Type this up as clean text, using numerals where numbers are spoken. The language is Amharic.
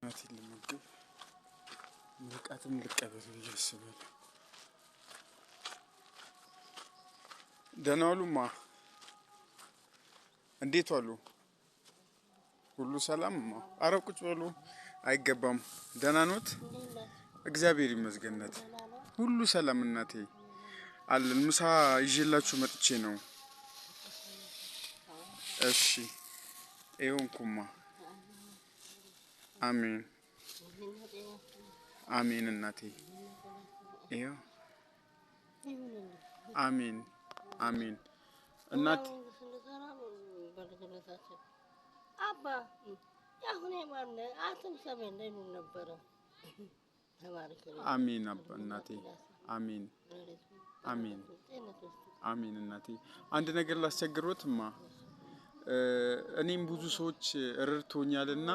እናቴን ልመግብ ምርቃትም ልቀበል እያስባለሁ። ደህና ዋሉማ? እንዴት ዋሉ? ሁሉ ሰላምማ? ኧረ ቁጭ በሉ። አይገባም። ደህና ኖት? እግዚአብሔር ይመስገን እናቴ። ሁሉ ሰላም እናቴ አለን። ምሳ ይዤላችሁ መጥቼ ነው። እሺ ይሁንኩማ። አሜን አሜን እናቴ። ይኸው አሜን አሜን እናቴ። አባ ያሁን ማን አትም ሰበን ላይ ነበር። አሜን አባ እናቴ። አሜን አሜን አሜን እናቴ። አንድ ነገር ላስቸግሮትማ። እኔም ብዙ ሰዎች ረድቶኛልና